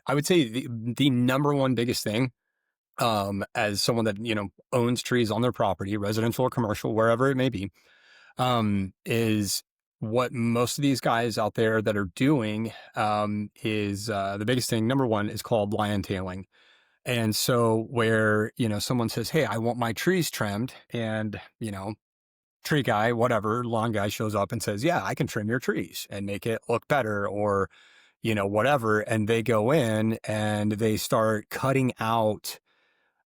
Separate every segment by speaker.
Speaker 1: I would say the number one biggest thing, as someone that, owns trees on their property, residential or commercial, wherever it may be, is what most of these guys out there that are doing, is, the biggest thing, number one, is called lion tailing. And so where, someone says, hey, I want my trees trimmed, and, tree guy, whatever, lawn guy shows up and says, yeah, I can trim your trees and make it look better, or, whatever. And they go in and they start cutting out,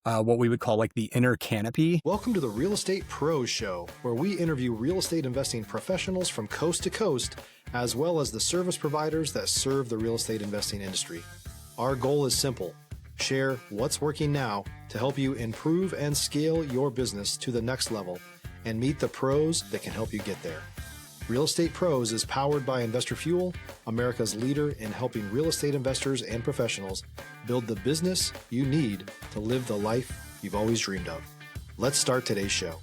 Speaker 1: what we would call like the inner canopy.
Speaker 2: Welcome to the Real Estate Pros Show, where we interview real estate investing professionals from coast to coast, as well as the service providers that serve the real estate investing industry. Our goal is simple: share what's working now to help you improve and scale your business to the next level and meet the pros that can help you get there. Real Estate Pros is powered by Investor Fuel, America's leader in helping real estate investors and professionals build the business you need to live the life you've always dreamed of. Let's start today's show.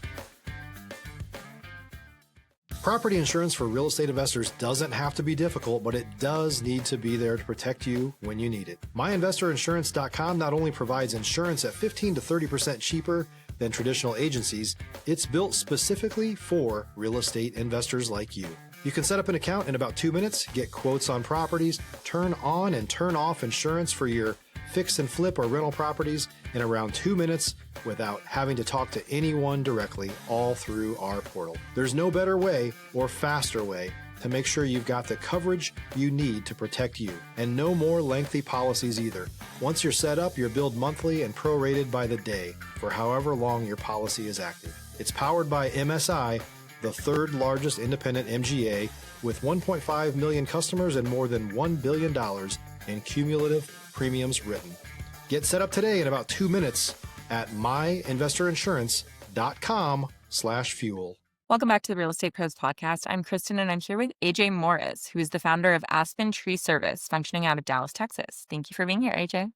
Speaker 2: Property insurance for real estate investors doesn't have to be difficult, but it does need to be there to protect you when you need it. MyInvestorInsurance.com not only provides insurance at 15 to 30% cheaper than traditional agencies, it's built specifically for real estate investors like you. You can set up an account in about 2 minutes, get quotes on properties, turn on and turn off insurance for your fix and flip or rental properties in around 2 minutes without having to talk to anyone directly, all through our portal. There's no better way or faster way to make sure you've got the coverage you need to protect you, and no more lengthy policies either. Once you're set up, you're billed monthly and prorated by the day for however long your policy is active. It's powered by MSI, the third largest independent MGA, with 1.5 million customers and more than $1 billion in cumulative premiums written. Get set up today in about 2 minutes at myinvestorinsurance.com/fuel.
Speaker 3: Welcome back to the Real Estate Pros podcast. I'm Kristen, and I'm here with AJ Morris, who is the founder of Aspen Tree Service, functioning out of Dallas, Texas. Thank you for being here, AJ.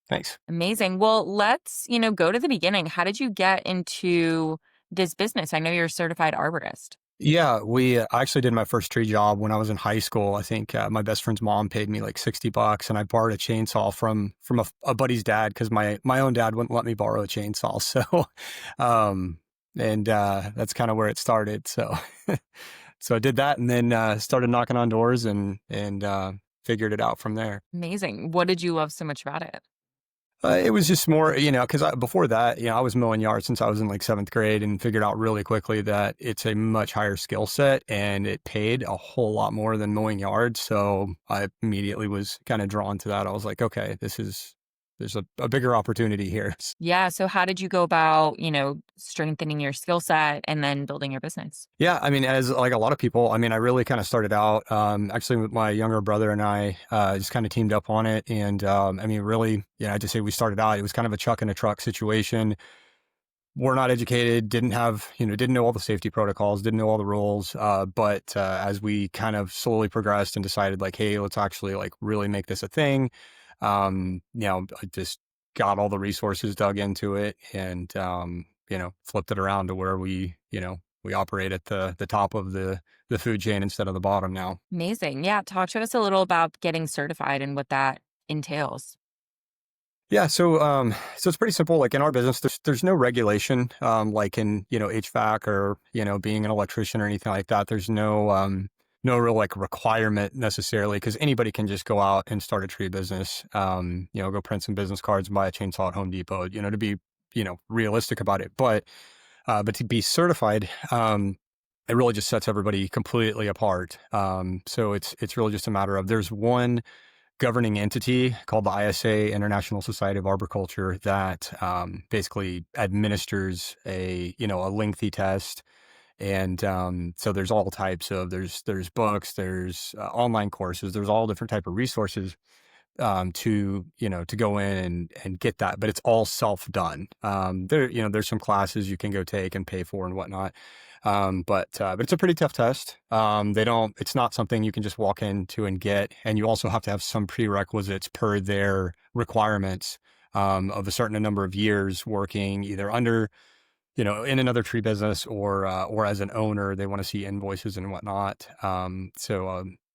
Speaker 1: Thanks.
Speaker 3: Amazing. Well, let's, go to the beginning. How did you get into this business? I know you're a certified arborist.
Speaker 1: Yeah, I actually did my first tree job when I was in high school. I think my best friend's mom paid me like $60, and I borrowed a chainsaw from a buddy's dad, because my own dad wouldn't let me borrow a chainsaw. So, that's kind of where it started. So, so I did that, and then started knocking on doors and figured it out from there.
Speaker 3: Amazing. What did you love so much about it?
Speaker 1: It was just more, because before that, I was mowing yards since I was in like 7th grade, and figured out really quickly that it's a much higher skill set and it paid a whole lot more than mowing yards. So I immediately was kind of drawn to that. I was like, okay, there's a bigger opportunity here.
Speaker 3: Yeah. So how did you go about, strengthening your skill set and then building your business?
Speaker 1: Yeah. I mean, as like a lot of people, I really kind of started out, actually with my younger brother and I, just kind of teamed up on it. And, really, I just say we started out, it was kind of a chuck in a truck situation. We're not educated, didn't know all the safety protocols, didn't know all the rules. But as we kind of slowly progressed and decided like, hey, let's actually like really make this a thing. I just got all the resources, dug into it, and, flipped it around to where we operate at the top of the food chain instead of the bottom now.
Speaker 3: Amazing. Yeah. Talk to us a little about getting certified and what that entails.
Speaker 1: Yeah. So it's pretty simple. Like in our business, there's no regulation, like in, HVAC or, being an electrician or anything like that. There's no real like requirement necessarily, because anybody can just go out and start a tree business, go print some business cards and buy a chainsaw at Home Depot, to be, realistic about it. But to be certified, it really just sets everybody completely apart. So it's really just a matter of, there's one governing entity called the ISA, International Society of Arboriculture, that basically administers a lengthy test. And so there's all types of, there's books, there's online courses, there's all different type of resources to go in and get that, but it's all self-done. There's some classes you can go take and pay for and whatnot. But it's a pretty tough test. It's not something you can just walk into and get. And you also have to have some prerequisites per their requirements, of a certain number of years working either under, in another tree business or as an owner. They want to see invoices and whatnot.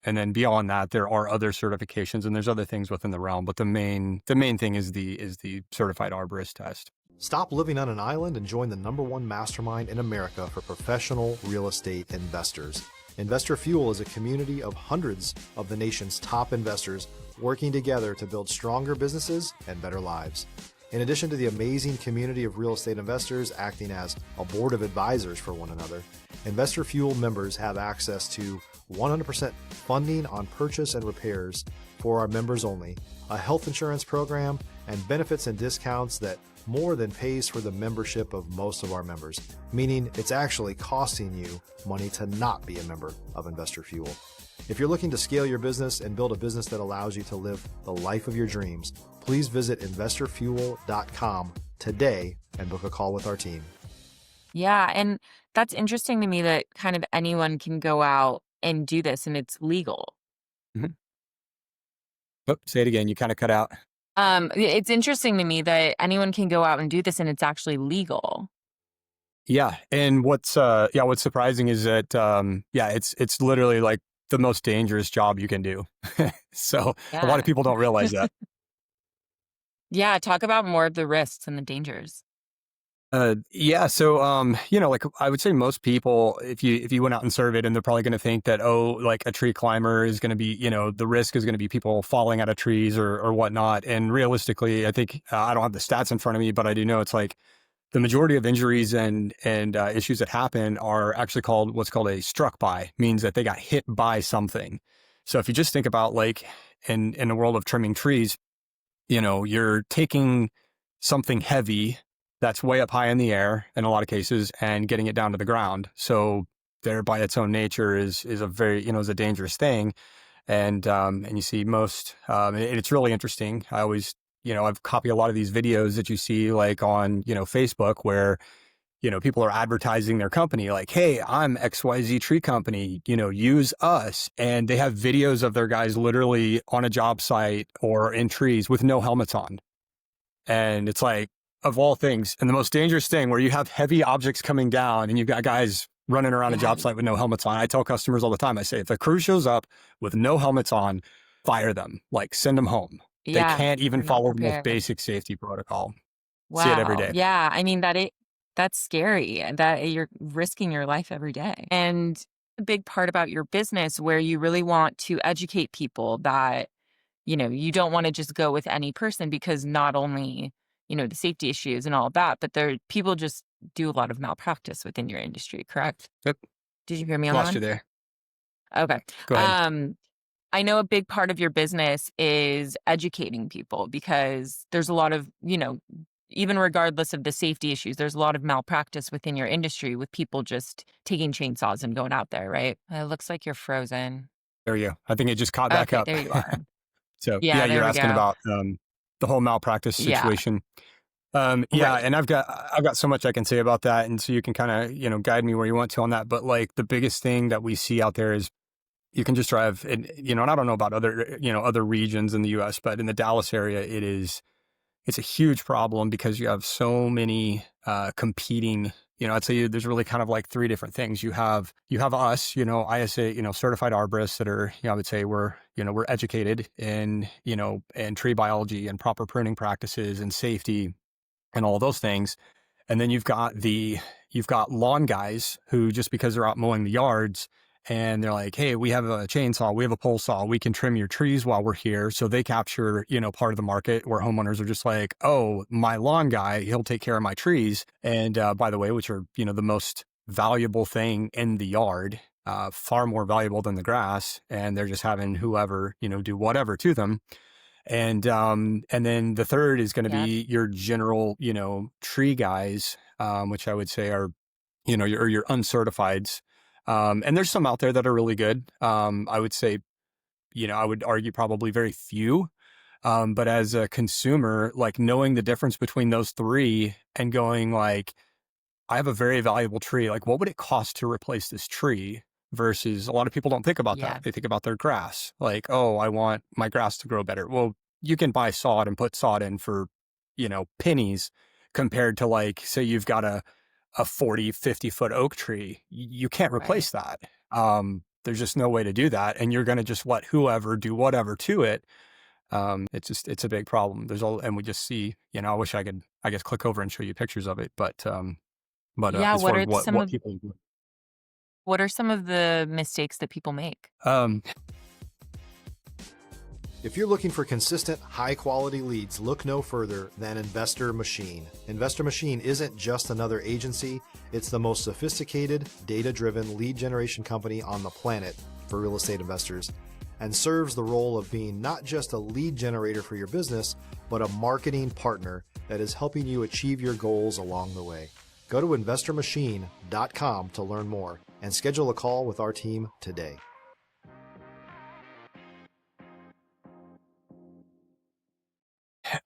Speaker 1: And then beyond that, there are other certifications and there's other things within the realm. But the main thing is the certified arborist test.
Speaker 2: Stop living on an island and join the #1 mastermind in America for professional real estate investors. Investor Fuel is a community of hundreds of the nation's top investors working together to build stronger businesses and better lives. In addition to the amazing community of real estate investors acting as a board of advisors for one another, Investor Fuel members have access to 100% funding on purchase and repairs for our members only, a health insurance program, and benefits and discounts that more than pays for the membership of most of our members, meaning it's actually costing you money to not be a member of Investor Fuel. If you're looking to scale your business and build a business that allows you to live the life of your dreams, please visit investorfuel.com today and book a call with our team.
Speaker 3: Yeah. And that's interesting to me that kind of anyone can go out and do this and it's legal.
Speaker 1: Mhm. Oh, say it again. You kind of cut out.
Speaker 3: It's interesting to me that anyone can go out and do this and it's actually legal.
Speaker 1: Yeah. And what's surprising is that, it's literally like the most dangerous job you can do. So a lot
Speaker 3: Yeah.
Speaker 1: of people don't realize that.
Speaker 3: Yeah. Talk about more of the risks and the dangers.
Speaker 1: Like I would say most people, if you went out and surveyed them, they're probably going to think that, oh, like a tree climber is going to be, the risk is going to be people falling out of trees or whatnot. And realistically, I think, I don't have the stats in front of me, but I do know it's like the majority of injuries and issues that happen are actually what's called a struck by, means that they got hit by something. So if you just think about like in the world of trimming trees, you're taking something heavy that's way up high in the air in a lot of cases and getting it down to the ground. So there by its own nature is a very, is a dangerous thing. And you see most, and it's really interesting. I always, I've copied a lot of these videos that you see like on, Facebook where, people are advertising their company like, hey, I'm XYZ tree company, use us. And they have videos of their guys literally on a job site or in trees with no helmets on. And it's like, of all things, and the most dangerous thing where you have heavy objects coming down and you've got guys running around a job site with no helmets on. I tell customers all the time, I say, if a crew shows up with no helmets on, fire them, like send them home. They
Speaker 3: Yeah.
Speaker 1: can't even
Speaker 3: They're not
Speaker 1: follow the most
Speaker 3: prepared.
Speaker 1: basic safety protocol. See it every
Speaker 3: Wow.
Speaker 1: day.
Speaker 3: Yeah. I mean, that's scary that you're risking your life every day. And a big part about your business where you really want to educate people that, you don't want to just go with any person because not only, the safety issues and all of that, but people just do a lot of malpractice within your industry, correct?
Speaker 1: Yep.
Speaker 3: Did you hear me on that
Speaker 1: Lost
Speaker 3: one?
Speaker 1: you there.
Speaker 3: Okay.
Speaker 1: Go ahead.
Speaker 3: I know a big part of your business is educating people because there's a lot of, even regardless of the safety issues, there's a lot of malpractice within your industry with people just taking chainsaws and going out there, right? It looks like you're frozen.
Speaker 1: There you go. I think it just caught back
Speaker 3: Okay,
Speaker 1: up.
Speaker 3: there you are.
Speaker 1: So yeah,
Speaker 3: Yeah, there
Speaker 1: you're
Speaker 3: we
Speaker 1: asking
Speaker 3: go.
Speaker 1: about the whole malpractice
Speaker 3: Yeah,
Speaker 1: situation.
Speaker 3: right.
Speaker 1: And I've got so much I can say about that. And so you can kind of, guide me where you want to on that. But like the biggest thing that we see out there is you can just drive and, and I don't know about other regions in the US, but in the Dallas area, it's a huge problem because you have so many, competing, I'd say there's really kind of like three different things. You have us, ISA, certified arborists that are, I would say we're educated in tree biology and proper pruning practices and safety and all of those things. And then you've got lawn guys who, just because they're out mowing the yards and they're like, hey, we have a chainsaw, we have a pole saw, we can trim your trees while we're here. So they capture, part of the market where homeowners are just like, oh, my lawn guy, he'll take care of my trees. And by the way, which are, the most valuable thing in the yard, far more valuable than the grass. And they're just having whoever, do whatever to them. And then the third is going to
Speaker 3: Yep.
Speaker 1: be your general, tree guys, which I would say are, your uncertifieds. And there's some out there that are really good. I would say, I would argue probably very few. But as a consumer, like knowing the difference between those three and going like, I have a very valuable tree. Like, what would it cost to replace this tree? Versus a lot of people don't think about
Speaker 3: Yeah,
Speaker 1: that. They think about their grass. Like, oh, I want my grass to grow better. Well, you can buy sod and put sod in for, pennies compared to like, say you've got a 40, 50 foot oak tree. You can't
Speaker 3: right.
Speaker 1: replace that. there's just no way to do that. And you're going to just let whoever do whatever to it. It's a big problem. And we just see, I wish I could, I guess, click over and show you pictures of it. But
Speaker 3: Yeah,
Speaker 1: as far as what people do.
Speaker 3: what are some of the mistakes that people make?
Speaker 1: Um,
Speaker 2: If you're looking for consistent, high-quality leads, look no further than Investor Machine. Investor Machine isn't just another agency. It's the most sophisticated, data-driven lead generation company on the planet for real estate investors, and serves the role of being not just a lead generator for your business, but a marketing partner that is helping you achieve your goals along the way. Go to investormachine.com to learn more and schedule a call with our team today.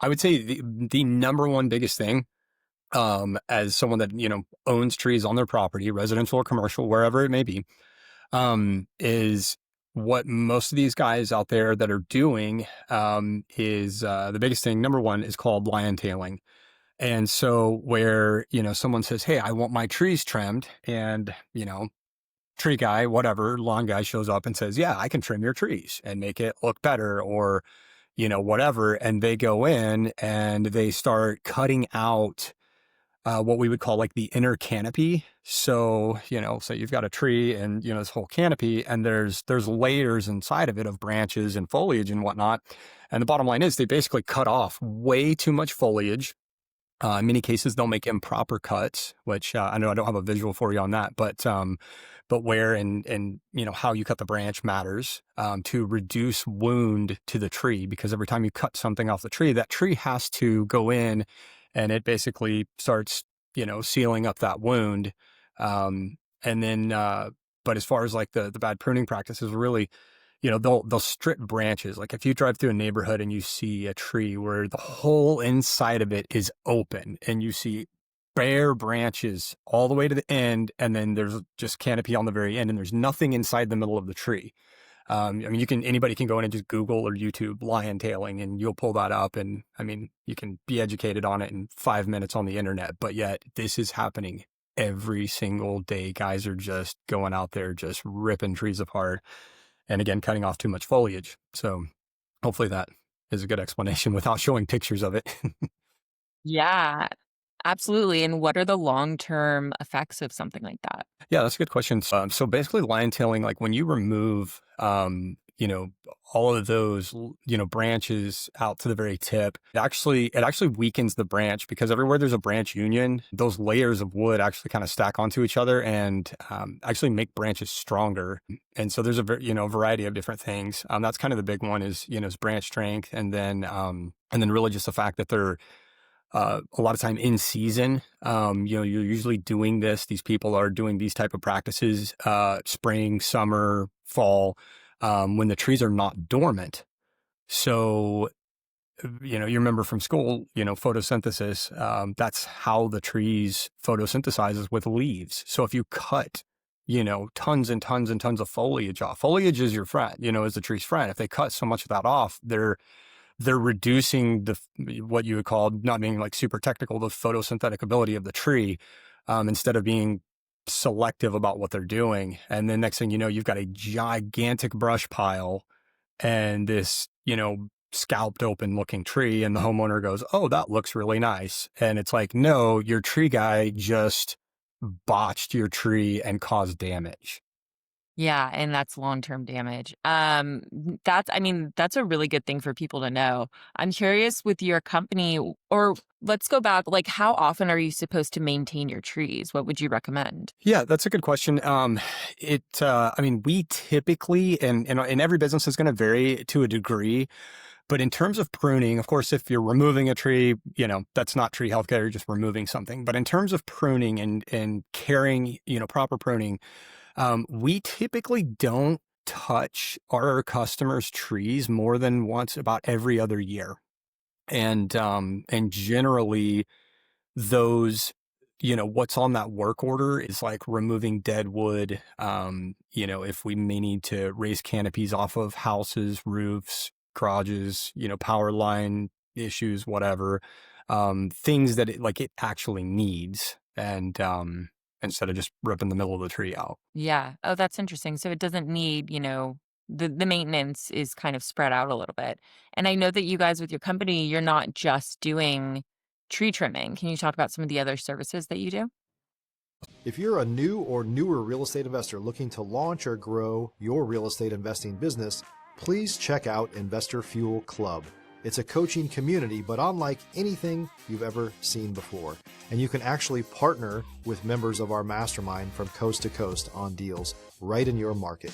Speaker 1: I would say the number one biggest thing, as someone that, owns trees on their property, residential or commercial, wherever it may be, is what most of these guys out there that are doing, is, the biggest thing, number one, is called lion tailing. And so where, someone says, hey, I want my trees trimmed, and, tree guy, whatever, lawn guy shows up and says, yeah, I can trim your trees and make it look better, or, whatever. And they go in and they start cutting out, what we would call like the inner canopy. So, so you've got a tree and, this whole canopy, and there's layers inside of it of branches and foliage and whatnot. And the bottom line is they basically cut off way too much foliage. In many cases, they'll make improper cuts, which, I know I don't have a visual for you on that, but where and how you cut the branch matters, to reduce wound to the tree, because every time you cut something off the tree, that tree has to go in and it basically starts, sealing up that wound. And then, but as far as like the bad pruning practices, really, they'll strip branches. Like if you drive through a neighborhood and you see a tree where the whole inside of it is open and you see bare branches all the way to the end, and then there's just canopy on the very end, and there's nothing inside the middle of the tree. Anybody can go in and just Google or YouTube lion tailing, and you'll pull that up. And you can be educated on it in 5 minutes on the internet, but yet this is happening every single day. Guys are just going out there, just ripping trees apart. And again, cutting off too much foliage. So hopefully that is a good explanation without showing pictures of it.
Speaker 3: Yeah, absolutely. And what are the long-term effects of something like that?
Speaker 1: Yeah, that's a good question. So basically lion tailing, like when you remove, all of those, branches out to the very tip, it actually weakens the branch, because everywhere there's a branch union, those layers of wood actually kind of stack onto each other and, actually make branches stronger. And so there's a variety of different things. That's kind of the big one is branch strength. And then really just the fact that they're, a lot of time in season. You're usually doing this. These people are doing these type of practices, spring, summer, fall, when the trees are not dormant. So, you remember from school, photosynthesis, that's how the trees photosynthesizes with leaves. So if you cut, tons and tons and tons of foliage off, foliage is your friend, is the tree's friend. If they cut so much of that off, they're reducing what you would call, not being like super technical, the photosynthetic ability of the tree, instead of being selective about what they're doing. And then next thing you know, you've got a gigantic brush pile and this, scalped open looking tree. And the homeowner goes, oh, that looks really nice. And it's like, no, your tree guy just botched your tree and caused damage.
Speaker 3: Yeah, and that's long-term damage. That's a really good thing for people to know. I'm curious with your company, or let's go back, like how often are you supposed to maintain your trees? What would you recommend?
Speaker 1: Yeah, that's a good question. We typically, and every business is going to vary to a degree, but in terms of pruning, of course, if you're removing a tree, that's not tree healthcare, you're just removing something. But in terms of pruning and caring, proper pruning, we typically don't touch our customers' trees more than once about every other year. And generally those, what's on that work order is like removing dead wood. If we may need to raise canopies off of houses, roofs, garages, power line issues, whatever, things that it actually needs. And, instead of just ripping the middle of the tree out.
Speaker 3: Yeah. Oh, that's interesting. So it doesn't need, the maintenance is kind of spread out a little bit. And I know that you guys with your company, you're not just doing tree trimming. Can you talk about some of the other services that you do?
Speaker 2: If you're a new or newer real estate investor looking to launch or grow your real estate investing business, please check out Investor Fuel Club. It's a coaching community, but unlike anything you've ever seen before. And you can actually partner with members of our mastermind from coast to coast on deals right in your market.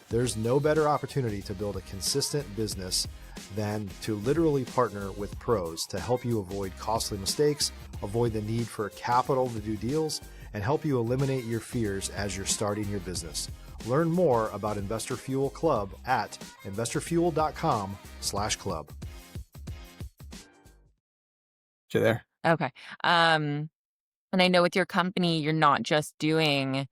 Speaker 2: There's no better opportunity to build a consistent business than to literally partner with pros to help you avoid costly mistakes, avoid the need for capital to do deals, and help you eliminate your fears as you're starting your business. Learn more about Investor Fuel Club at investorfuel.com/club.
Speaker 1: You there?
Speaker 3: Okay. And I know with your company, you're not just doing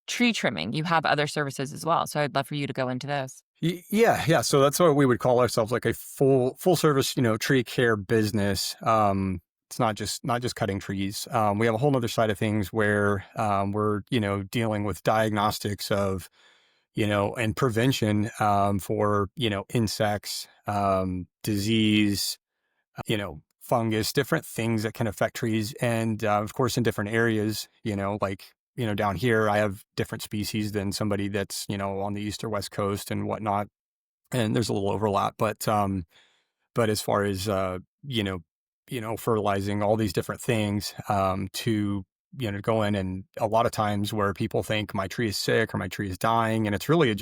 Speaker 3: tree trimming, you have other services as well. So I'd love for you to go into those.
Speaker 1: Yeah. So that's what we would call ourselves, like a full service, tree care business. It's not just cutting trees. We have a whole nother side of things where we're dealing with diagnostics of and prevention for insects, disease, fungus, different things that can affect trees, and of course in different areas. Like down here, I have different species than somebody that's on the east or west coast and whatnot, and there's a little overlap. But as far as fertilizing all these different things to go in, and a lot of times where people think my tree is sick or my tree is dying, and it's really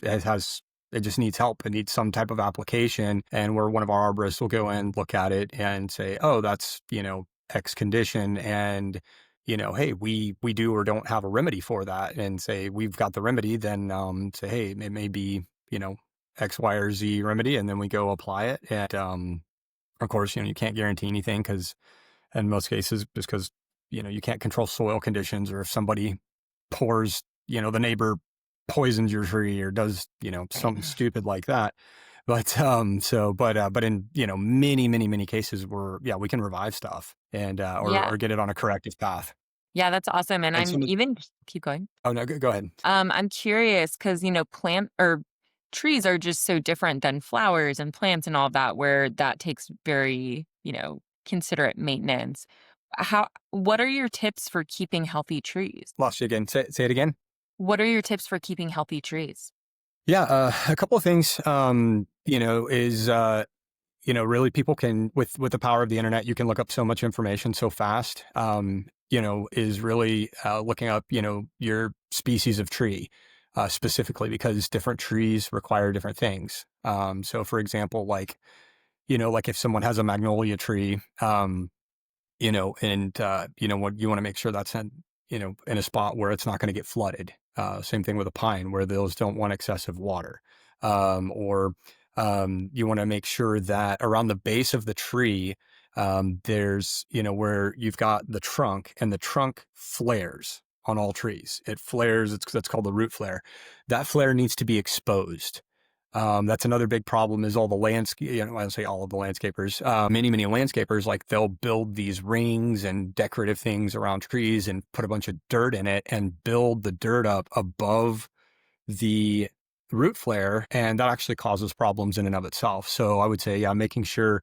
Speaker 1: it just needs help. It needs some type of application, and where one of our arborists will go in, look at it, and say, oh, that's X condition, and hey, we do or don't have a remedy for that, and say we've got the remedy, then say, hey, it may be X, Y, or Z remedy, and then we go apply it. And of course, you can't guarantee anything, because in most cases, just because you can't control soil conditions, or if somebody pours, the neighbor poisons your tree or does something stupid like that. But but in many cases, we can revive stuff and
Speaker 3: Yeah.
Speaker 1: or get it on a corrective path.
Speaker 3: Yeah, that's awesome. And
Speaker 1: And
Speaker 3: I'm
Speaker 1: some of
Speaker 3: even keep going.
Speaker 1: Oh no, go ahead.
Speaker 3: I'm curious because, plant or trees are just so different than flowers and plants and all that, where that takes very, considerate maintenance. What are your tips for keeping healthy trees?
Speaker 1: Lost you again. Say it again.
Speaker 3: What are your tips for keeping healthy trees?
Speaker 1: Yeah, a couple of things. Is really people can, with the power of the internet, you can look up so much information so fast. Is really looking up your species of tree specifically, because different trees require different things. So for example, like if someone has a magnolia tree, and what you want to make sure that's in a spot where it's not going to get flooded. Same thing with a pine, where those don't want excessive water. Or you want to make sure that around the base of the tree, there's, where you've got the trunk, and the trunk flares on all trees. It flares. That's called the root flare. That flare needs to be exposed. That's another big problem, is all the I don't say all of the landscapers, many landscapers, like they'll build these rings and decorative things around trees and put a bunch of dirt in it and build the dirt up above the root flare. And that actually causes problems in and of itself. So I would say, making sure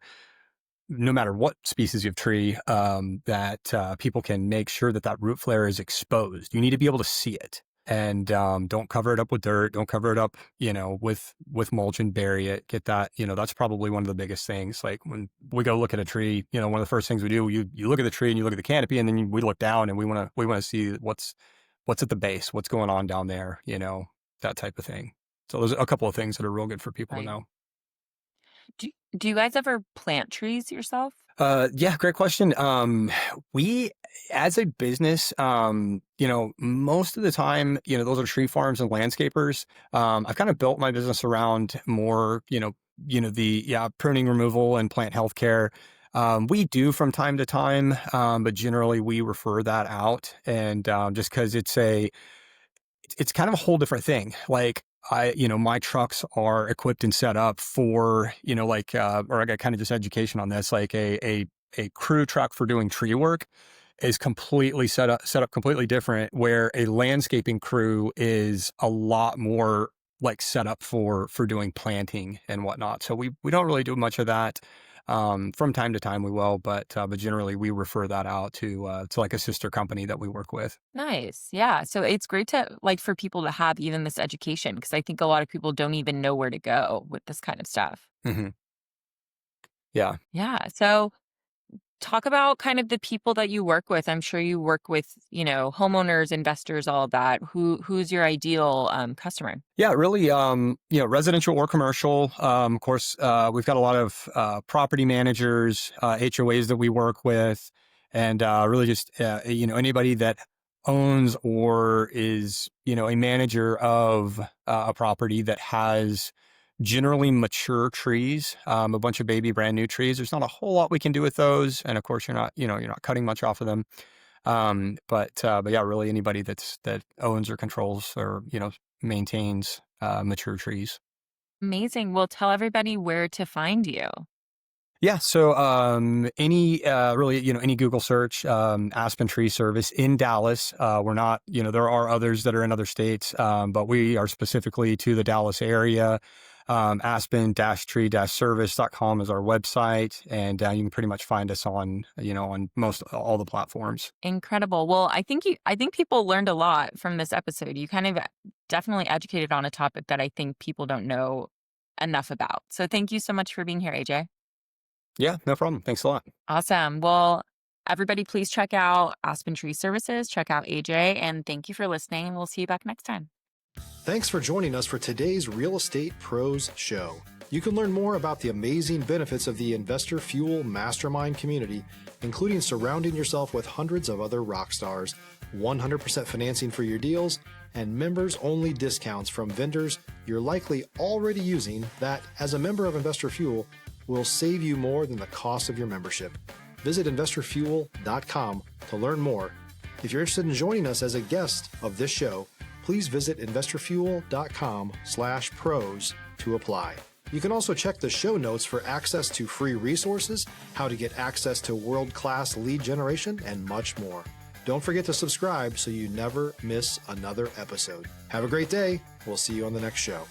Speaker 1: no matter what species of tree, that people can make sure that root flare is exposed. You need to be able to see it. And don't cover it up with dirt. Don't cover it up, with mulch and bury it. Get that, that's probably one of the biggest things. Like when we go look at a tree, one of the first things we do, you look at the tree and you look at the canopy, and then we look down, and we want to see what's at the base, what's going on down there, that type of thing. So there's a couple of things that are real good for people to
Speaker 3: Right.
Speaker 1: know.
Speaker 3: Do you guys ever plant trees yourself?
Speaker 1: Yeah, great question. We, as a business, most of the time, those are tree farms and landscapers. I've kind of built my business around more, the pruning removal and plant healthcare. We do from time to time, but generally we refer that out, and just because it's kind of a whole different thing. Like my trucks are equipped and set up for, or I got kind of just education on this, like a crew truck for doing tree work. is completely set up completely different, where a landscaping crew is a lot more like set up for doing planting and whatnot. So we don't really do much of that. From time to time we will, but generally we refer that out to like a sister company that we work with.
Speaker 3: Nice. Yeah. So it's great to like for people to have even this education because I think a lot of people don't even know where to go with this kind of stuff.
Speaker 1: Hmm. Yeah.
Speaker 3: Yeah. So talk about kind of the people that you work with. I'm sure you work with, homeowners, investors, all of that. Who's your ideal customer?
Speaker 1: Yeah, really, residential or commercial. Of course, we've got a lot of property managers, HOAs that we work with, and really just anybody that owns or is a manager of a property that has generally mature trees, a bunch of baby brand new trees. There's not a whole lot we can do with those, and of course, you're not cutting much off of them. But yeah, really anybody that owns or controls or maintains mature trees.
Speaker 3: Amazing. Well, tell everybody where to find you.
Speaker 1: Yeah, so any really any Google search, Aspen Tree Service in Dallas. We're not, there are others that are in other states, but we are specifically to the Dallas area. Aspen-tree-service.com is our website, and you can pretty much find us on on most all the platforms.
Speaker 3: Incredible. Well, I think people learned a lot from this episode. You kind of definitely educated on a topic that I think people don't know enough about. So thank you so much for being here, AJ.
Speaker 1: Yeah, no problem. Thanks a lot.
Speaker 3: Awesome. Well, everybody, please check out Aspen Tree Services, check out AJ, and thank you for listening. We'll see you back next time.
Speaker 2: Thanks for joining us for today's Real Estate Pros Show. You can learn more about the amazing benefits of the Investor Fuel Mastermind community, including surrounding yourself with hundreds of other rock stars, 100% financing for your deals, and members-only discounts from vendors you're likely already using that, as a member of Investor Fuel, will save you more than the cost of your membership. Visit investorfuel.com to learn more. If you're interested in joining us as a guest of this show, please visit investorfuel.com/pros to apply. You can also check the show notes for access to free resources, how to get access to world-class lead generation, and much more. Don't forget to subscribe so you never miss another episode. Have a great day. We'll see you on the next show.